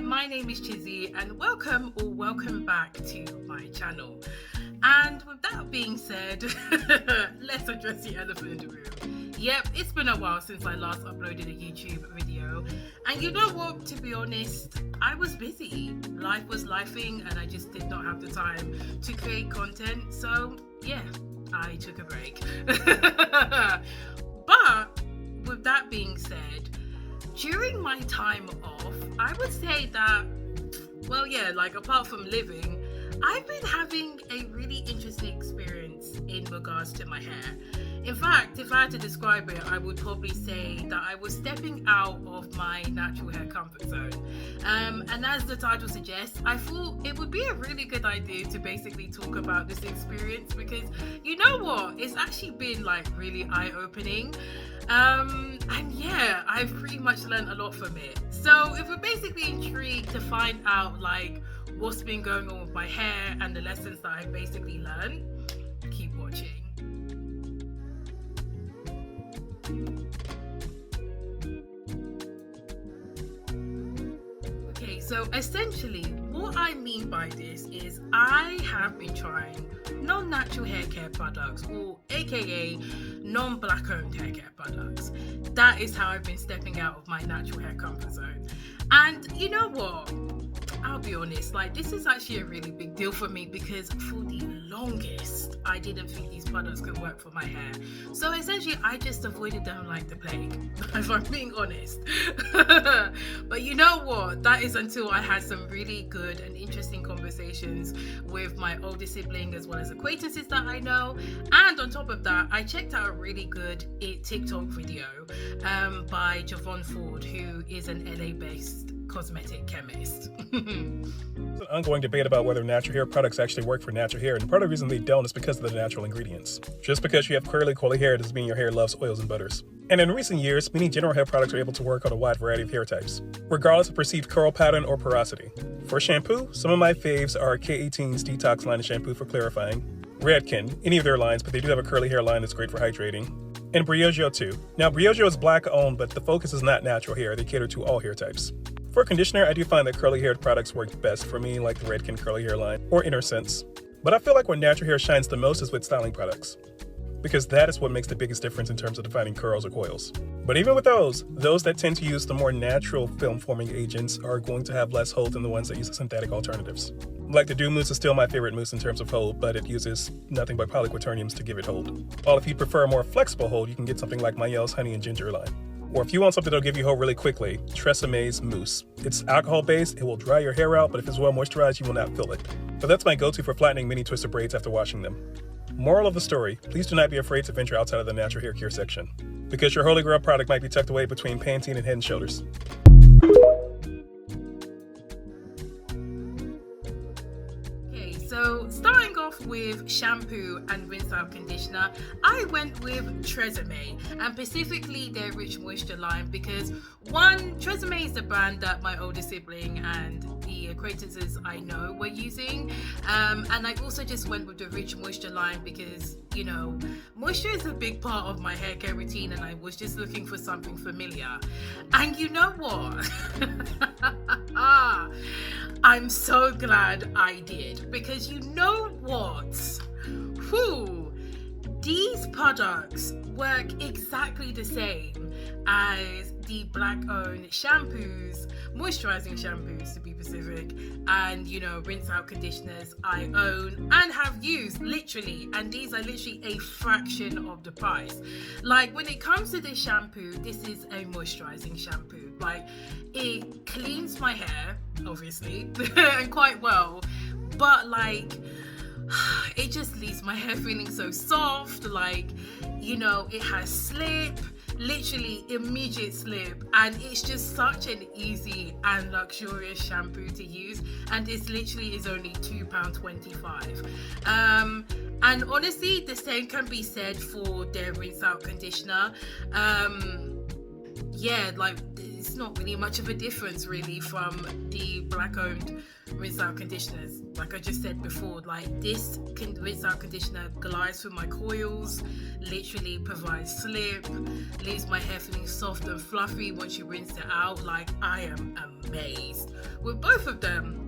My name is Chizzy and welcome back to my channel. And with that being said, let's address the elephant in the room. Yep, it's been a while since I last uploaded a YouTube video, and you know what, to be honest, I was busy. Life was lifing and I just did not have the time to create content, so yeah, I took a break. But with that being said, during my time off, I would say that, well, yeah, like apart from living, I've been having a really interesting experience in regards to my hair. In fact, if I had to describe it, I would probably say that I was stepping out of my natural hair comfort zone. And as the title suggests, I thought it would be a really good idea to basically talk about this experience because you know what? It's actually been like really eye-opening. And yeah, I've pretty much learned a lot from it. So if you're basically intrigued to find out like what's been going on with my hair and the lessons that I've basically learned, keep watching. Okay, so essentially what I mean by this is I have been trying non-natural hair care products, or aka non-black owned hair care products. That is how I've been stepping out of my natural hair comfort zone. And you know what? I'll be honest, like this is actually a really big deal for me because for the longest I didn't think these products could work for my hair. So essentially I just avoided them like the plague, if I'm being honest. But you know what? That is until I had some really good and interesting conversations with my older sibling as well as acquaintances that I know. And on top of that, I checked out a really good TikTok video by Javon Ford, who is an LA-based cosmetic chemist. There's an ongoing debate about whether natural hair products actually work for natural hair, and part of the reason they don't is because of the natural ingredients. Just because you have curly hair doesn't mean your hair loves oils and butters. And in recent years, many general hair products are able to work on a wide variety of hair types, regardless of perceived curl pattern or porosity. For shampoo, some of my faves are K18's Detox line of shampoo for clarifying, Redken, any of their lines, but they do have a curly hair line that's great for hydrating, and Briogeo too. Now, Briogeo is black owned, but the focus is not natural hair. They cater to all hair types. For conditioner, I do find that curly haired products work best for me, like the Redken curly hair line or Inner Sense. But I feel like where natural hair shines the most is with styling products, because that is what makes the biggest difference in terms of defining curls or coils. But even with those that tend to use the more natural film forming agents are going to have less hold than the ones that use synthetic alternatives. Like the Dew Mousse is still my favorite mousse in terms of hold, but it uses nothing but polyquaterniums to give it hold. While if you prefer a more flexible hold, you can get something like Mayel's Honey and Ginger line. Or if you want something that'll give you hold really quickly, Treseme's Mousse. It's alcohol-based, it will dry your hair out, but if it's well moisturized, you will not feel it. But that's my go-to for flattening mini twisted braids after washing them. Moral of the story, please do not be afraid to venture outside of the natural hair care section, because your holy grail product might be tucked away between Pantene and Head & Shoulders. So starting off with shampoo and rinse out conditioner, I went with Tresemme, and specifically their Rich Moisture line, because one, Tresemme is the brand that my older sibling and the acquaintances I know were using, and I also just went with the Rich Moisture line because, you know, moisture is a big part of my hair care routine and I was just looking for something familiar. And you know what? I'm so glad I did, because you know what? Whew, these products work exactly the same as the black-owned shampoos, moisturizing shampoos to be specific, and you know, rinse out conditioners I own and have used literally, and these are literally a fraction of the price. Like when it comes to this shampoo, this is a moisturizing shampoo. Like it cleans my hair, obviously, and quite well, but like it just leaves my hair feeling so soft. Like, you know, it has slip, literally immediate slip, and it's just such an easy and luxurious shampoo to use, and this literally is only £2.25. And honestly, the same can be said for their rinse out conditioner. Yeah, like it's not really much of a difference really from the black owned rinse out conditioners. Like I just said before, like this rinse out conditioner glides through my coils, literally provides slip, leaves my hair feeling soft and fluffy once you rinse it out. Like I am amazed with both of them.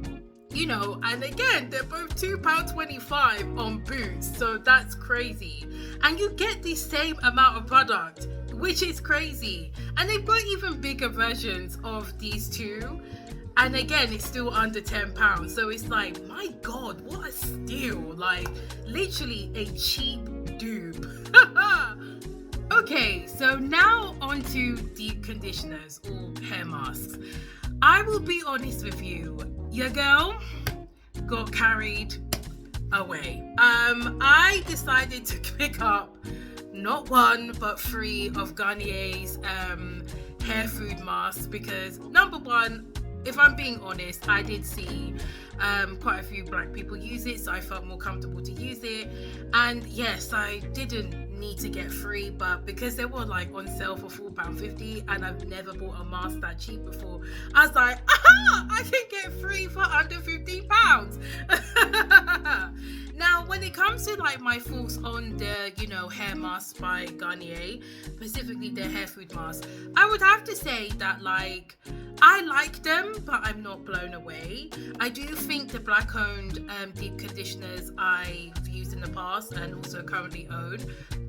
You know, and again, they're both £2.25 on Boots, so that's crazy. And you get the same amount of product, which is crazy. And they've got even bigger versions of these two. And again, it's still under £10. So it's like, my God, what a steal. Like, literally a cheap dupe. Okay, so now on to deep conditioners or hair masks. I will be honest with you, your girl got carried away. I decided to pick up not one but 3 of Garnier's hair food masks because number one, if I'm being honest, I did see quite a few black people use it, so I felt more comfortable to use it. And yes, I didn't need to get 3, but because they were like on sale for £4.50 and I've never bought a mask that cheap before, I was like, aha, I can get 3 for under £15. Now, when it comes to like my thoughts on the, you know, hair masks by Garnier, specifically their hair food mask, I would have to say that like I like them, but I'm not blown away. I do think the black owned deep conditioners I've used in the past and also currently own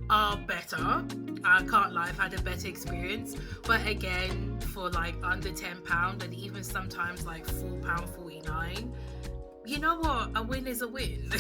are better. I can't lie, I've had a better experience, but again, for like under £10 and even sometimes like £4.49, you know what? A win is a win.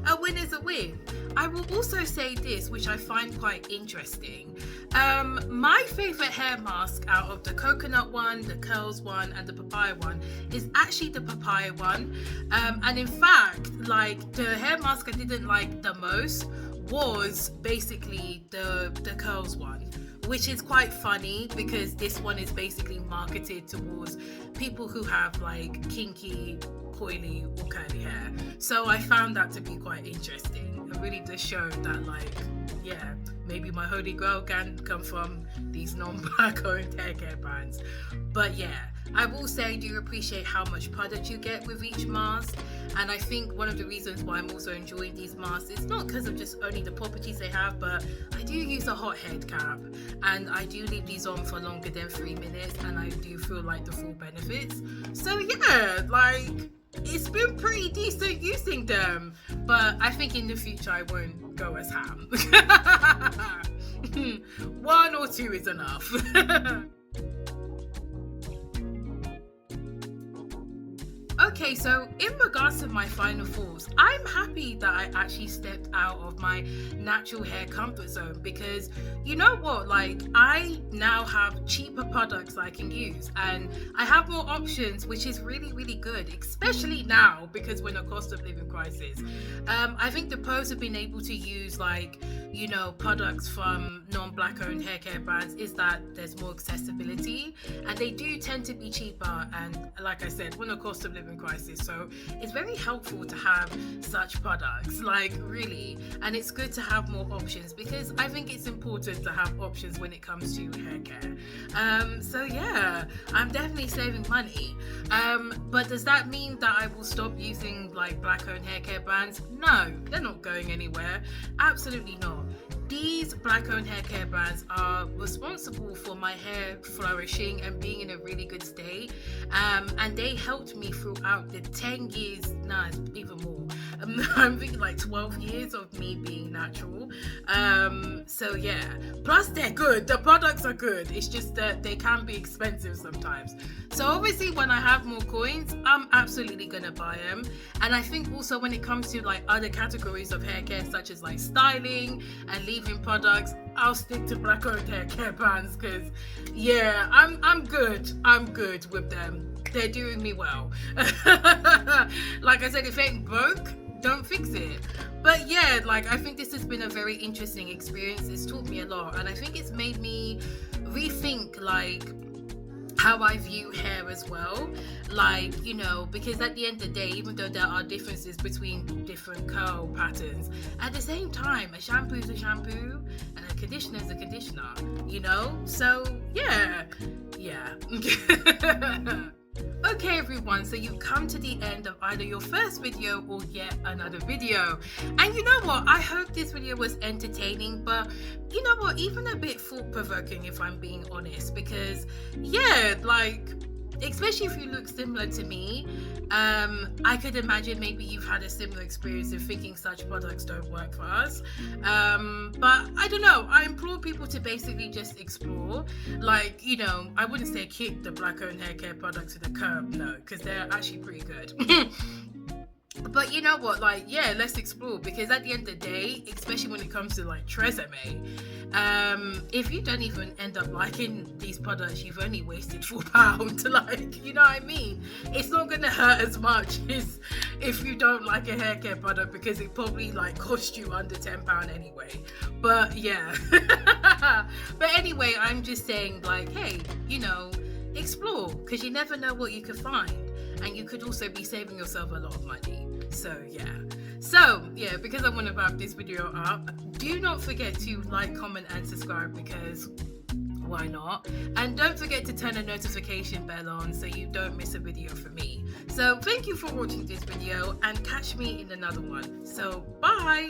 A win is a win. I will also say this, which I find quite interesting. My favorite hair mask out of the coconut one, the curls one, and the papaya one is actually the papaya one. And in fact, like the hair mask I didn't like the most was basically the curls one, which is quite funny because this one is basically marketed towards people who have like kinky, coily or curly hair. So I found that to be quite interesting. It really does show that like, yeah, maybe my holy grail can come from these non-black owned hair care brands. But yeah, I will say I do appreciate how much product you get with each mask, and I think one of the reasons why I'm also enjoying these masks is not because of just only the properties they have, but I do use a hot head cap and I do leave these on for longer than 3 minutes and I do feel like the full benefits. So yeah, like it's been pretty decent using them, but I think in the future I won't go as ham. 1 or 2 is enough. Okay, so in regards to my final thoughts, I'm happy that I actually stepped out of my natural hair comfort zone because you know what, like I now have cheaper products I can use and I have more options, which is really, really good, especially now because we're in a cost of living crisis. I think the pros of being able to use like, you know, products from non-black owned hair care brands is that there's more accessibility and they do tend to be cheaper, and like I said, we're in a cost of living crisis, so it's very helpful to have such products, like really, and it's good to have more options because I think it's important to have options when it comes to hair care. So yeah, I'm definitely saving money, but does that mean that I will stop using like black owned hair care brands? No, they're not going anywhere, absolutely not. These black owned hair care brands are responsible for my hair flourishing and being in a really good state, and they helped me throughout the 10 years, nah, it's even more, I'm thinking like 12 years of me being natural. So yeah, plus they're good, the products are good, it's just that they can be expensive sometimes. So obviously when I have more coins, I'm absolutely gonna buy them. And I think also when it comes to like other categories of hair care such as like styling and leave-in products, I'll stick to black owned hair care brands because yeah, I'm good with them. They're doing me well. Like I said, if it ain't broke, don't fix it. But yeah, like I think this has been a very interesting experience. It's taught me a lot, and I think it's made me rethink like how I view hair as well. Like, you know, because at the end of the day, even though there are differences between different curl patterns, at the same time, a shampoo is a shampoo and a conditioner is a conditioner, you know? So, yeah. Okay everyone, so you've come to the end of either your first video or yet another video. And you know what, I hope this video was entertaining, but you know what, even a bit thought-provoking if I'm being honest, because yeah, like, especially if you look similar to me, I could imagine maybe you've had a similar experience of thinking such products don't work for us. But I don't know, I implore people to basically just explore. Like, you know, I wouldn't say kick the black-owned hair care products to the curb, no, because they're actually pretty good. But you know what, like, yeah, let's explore, because at the end of the day, especially when it comes to like Tresemme, if you don't even end up liking these products, you've only wasted £4, like, you know what I mean? It's not gonna hurt as much as if you don't like a hair care product, because it probably like cost you under £10 anyway. But yeah. But anyway, I'm just saying, like, hey, you know, explore, because you never know what you could find, and you could also be saving yourself a lot of money. So yeah, because I want to wrap this video up, do not forget to like, comment and subscribe, because why not? And don't forget to turn the notification bell on so you don't miss a video from me. So thank you for watching this video, and catch me in another one. So bye.